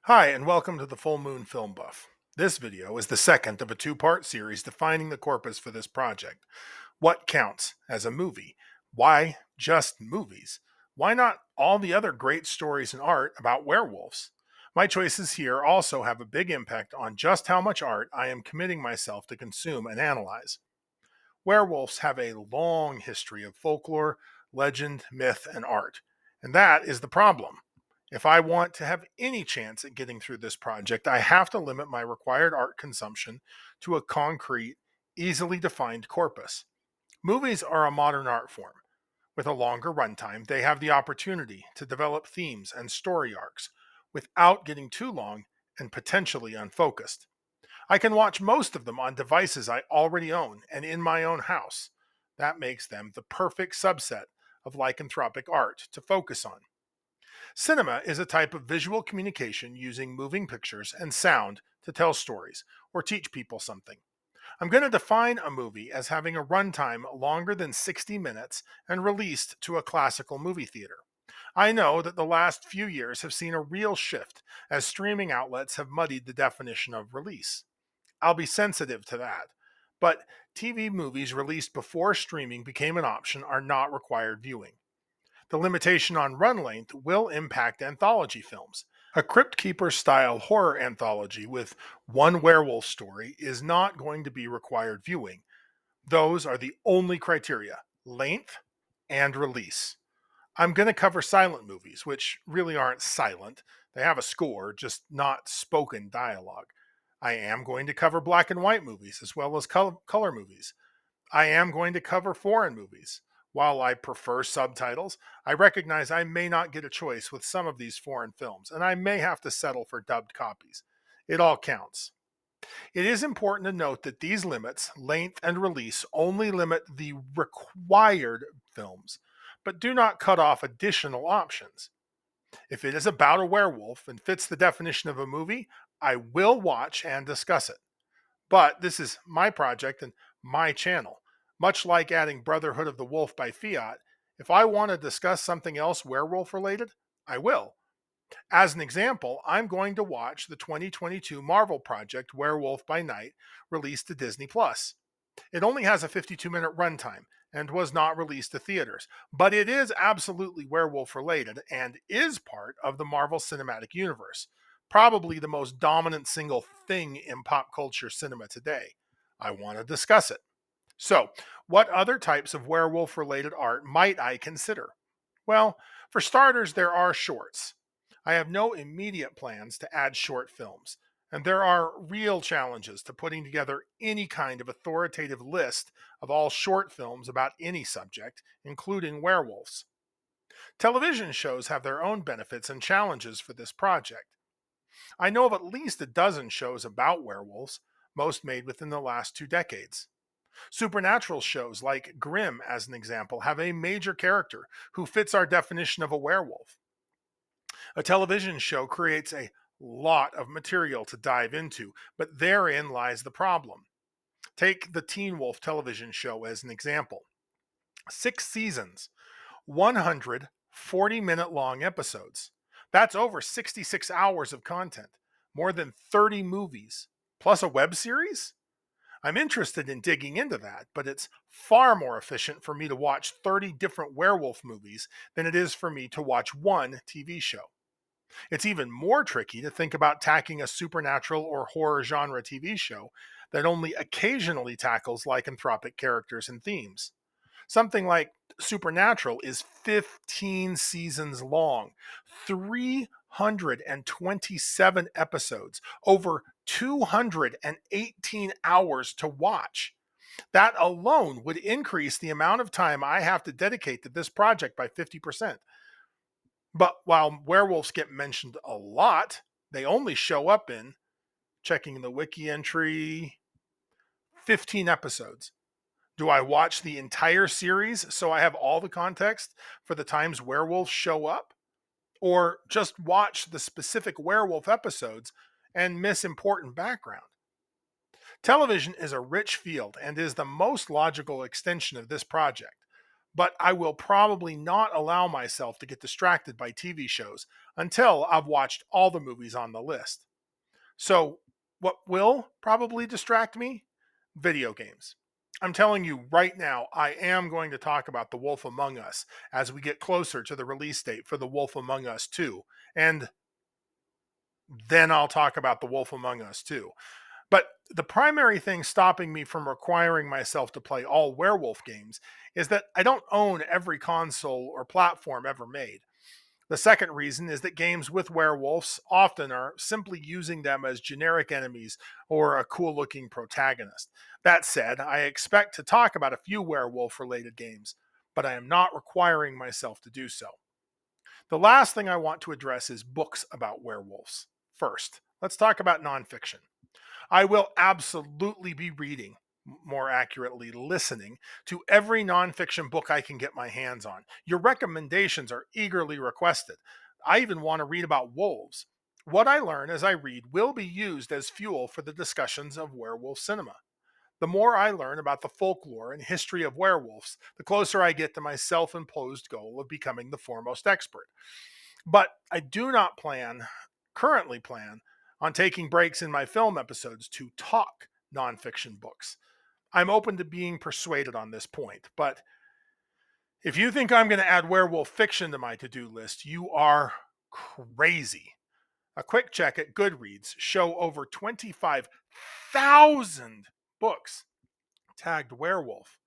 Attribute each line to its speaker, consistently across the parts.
Speaker 1: Hi, and welcome to the Full Moon Film Buff. This video is the second of a two-part series defining the corpus for this project. What counts as a movie? Why just movies? Why not all the other great stories and art about werewolves? My choices here also have a big impact on just how much art I am committing myself to consume and analyze. Werewolves have a long history of folklore, legend, myth, and art. And that is the problem. If I want to have any chance at getting through this project, I have to limit my required art consumption to a concrete, easily defined corpus. Movies are a modern art form. With a longer runtime, they have the opportunity to develop themes and story arcs without getting too long and potentially unfocused. I can watch most of them on devices I already own and in my own house. That makes them the perfect subset of lycanthropic art to focus on. Cinema is a type of visual communication using moving pictures and sound to tell stories or teach people something. I'm going to define a movie as having a runtime longer than 60 minutes and released to a classical movie theater. I know that the last few years have seen a real shift as streaming outlets have muddied the definition of release. I'll be sensitive to that. But TV movies released before streaming became an option are not required viewing. The limitation on run length will impact anthology films. A Crypt Keeper style horror anthology with one werewolf story is not going to be required viewing. Those are the only criteria: length and release. I'm going to cover silent movies, which really aren't silent. They have a score, just not spoken dialogue. I am going to cover black and white movies as well as color movies. I am going to cover foreign movies. While I prefer subtitles, I recognize I may not get a choice with some of these foreign films, and I may have to settle for dubbed copies. It all counts. It is important to note that these limits, length and release, only limit the required films, but do not cut off additional options. If it is about a werewolf and fits the definition of a movie, I will watch and discuss it. But this is my project and my channel. Much like adding Brotherhood of the Wolf by Fiat, if I want to discuss something else werewolf related, I will. As an example, I'm going to watch the 2022 Marvel project Werewolf by Night released to Disney Plus. It only has a 52-minute runtime and was not released to theaters, but it is absolutely werewolf related and is part of the Marvel Cinematic Universe, probably the most dominant single thing in pop culture cinema today. I want to discuss it. So, what other types of werewolf related art might I consider? Well, for starters, there are shorts. I have no immediate plans to add short films, and there are real challenges to putting together any kind of authoritative list of all short films about any subject, including werewolves. Television shows have their own benefits and challenges for this project. I know of at least a dozen shows about werewolves, most made within the last 2 decades. Supernatural shows like Grimm, as an example, have a major character who fits our definition of a werewolf. A television show creates a lot of material to dive into, but therein lies the problem. Take the Teen Wolf television show as an example. 6 seasons, 140-minute long episodes. That's over 66 hours of content, more than 30 movies, plus a web series? I'm interested in digging into that, but it's far more efficient for me to watch 30 different werewolf movies than it is for me to watch one TV show. It's even more tricky to think about tacking a supernatural or horror genre TV show that only occasionally tackles lycanthropic characters and themes. Something like Supernatural is 15 seasons long, 327 episodes, over 218 hours to watch. That alone would increase the amount of time I have to dedicate to this project by 50%. But while werewolves get mentioned a lot, they only show up in, checking the wiki entry, 15 episodes. Do I watch the entire series so I have all the context for the times werewolves show up? Or just watch the specific werewolf episodes and miss important background? Television is a rich field and is the most logical extension of this project. but I will probably not allow myself to get distracted by TV shows until I've watched all the movies on the list. So, what will probably distract me? Video games. I'm telling you right now, I am going to talk about The Wolf Among Us as we get closer to the release date for The Wolf Among Us 2. And then I'll talk about The Wolf Among Us 2. But the primary thing stopping me from requiring myself to play all werewolf games is that I don't own every console or platform ever made. The second reason is that games with werewolves often are simply using them as generic enemies or a cool looking protagonist. That said, I expect to talk about a few werewolf related games, but I am not requiring myself to do so. The last thing I want to address is books about werewolves. First, let's talk about nonfiction. I will absolutely be reading, more accurately, listening to every nonfiction book I can get my hands on. Your recommendations are eagerly requested. I even want to read about wolves. What I learn as I read will be used as fuel for the discussions of werewolf cinema. The more I learn about the folklore and history of werewolves, the closer I get to my self imposed goal of becoming the foremost expert. But I do not currently plan, on taking breaks in my film episodes to talk nonfiction books. I'm open to being persuaded on this point, but if you think I'm going to add werewolf fiction to my to do list, you are crazy. A quick check at Goodreads show over 25,000 books tagged werewolf.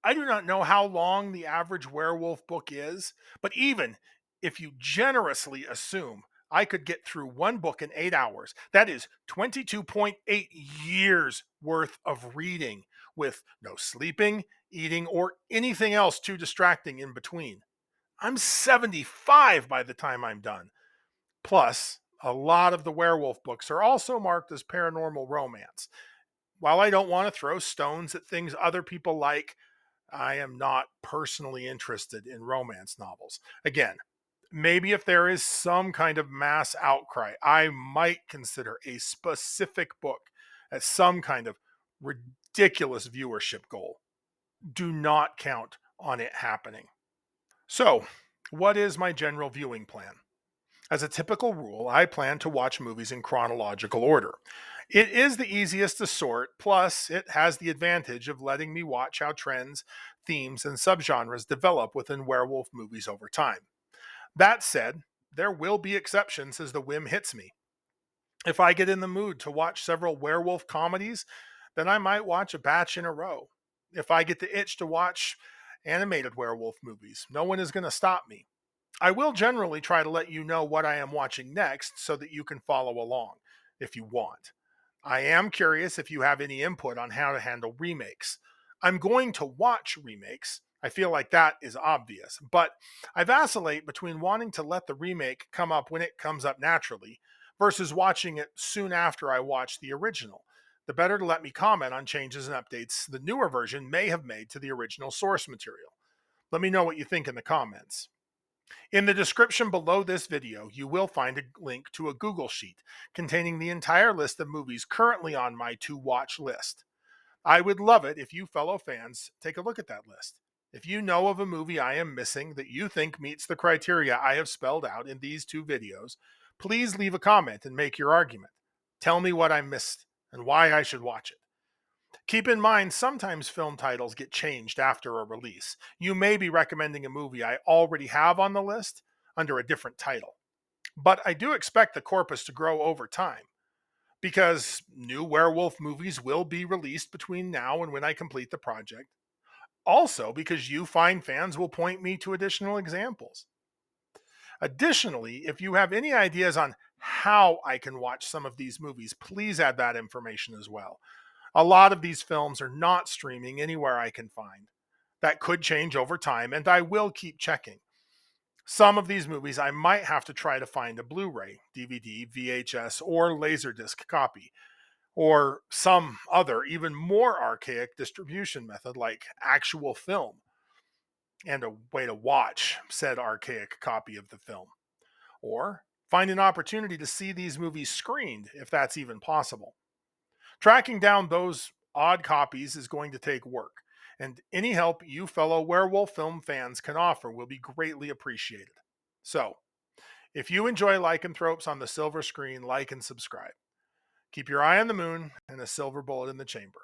Speaker 1: I do not know how long the average werewolf book is, but even if you generously assume I could get through one book in 8 hours, that is 22.8 years worth of reading with no sleeping, eating, or anything else too distracting in between. I'm 75 by the time I'm done. Plus, a lot of the werewolf books are also marked as paranormal romance. While I don't want to throw stones at things other people like, I am not personally interested in romance novels. Again, maybe if there is some kind of mass outcry, I might consider a specific book as some kind of ridiculous viewership goal. Do not count on it happening. So, what is my general viewing plan? As a typical rule, I plan to watch movies in chronological order. It is the easiest to sort, plus, it has the advantage of letting me watch how trends, themes, and subgenres develop within werewolf movies over time. That said, there will be exceptions as the whim hits me. If I get in the mood to watch several werewolf comedies, then I might watch a batch in a row. If I get the itch to watch animated werewolf movies, no one is going to stop me. I will generally try to let you know what I am watching next so that you can follow along if you want. I am curious if you have any input on how to handle remakes. I'm going to watch remakes. I feel like that is obvious, but I vacillate between wanting to let the remake come up when it comes up naturally versus watching it soon after I watch the original. The better to let me comment on changes and updates the newer version may have made to the original source material. Let me know what you think in the comments. In the description below this video, you will find a link to a Google Sheet containing the entire list of movies currently on my to-watch list. I would love it if you fellow fans take a look at that list. If you know of a movie I am missing that you think meets the criteria I have spelled out in these two videos, please leave a comment and make your argument. Tell me what I missed and why I should watch it. Keep in mind, sometimes film titles get changed after a release. You may be recommending a movie I already have on the list under a different title. But I do expect the corpus to grow over time, because new werewolf movies will be released between now and when I complete the project. Also, because you fine fans will point me to additional examples. Additionally, if you have any ideas on how I can watch some of these movies, please add that information as well. A lot of these films are not streaming anywhere I can find. That could change over time, and I will keep checking. Some of these movies I might have to try to find a Blu ray, DVD, VHS, or Laserdisc copy, or some other, even more archaic distribution method like actual film, and a way to watch said archaic copy of the film. Or find an opportunity to see these movies screened, if that's even possible. Tracking down those odd copies is going to take work, and any help you fellow werewolf film fans can offer will be greatly appreciated. So, if you enjoy lycanthropes on the silver screen, like and subscribe. Keep your eye on the moon and a silver bullet in the chamber.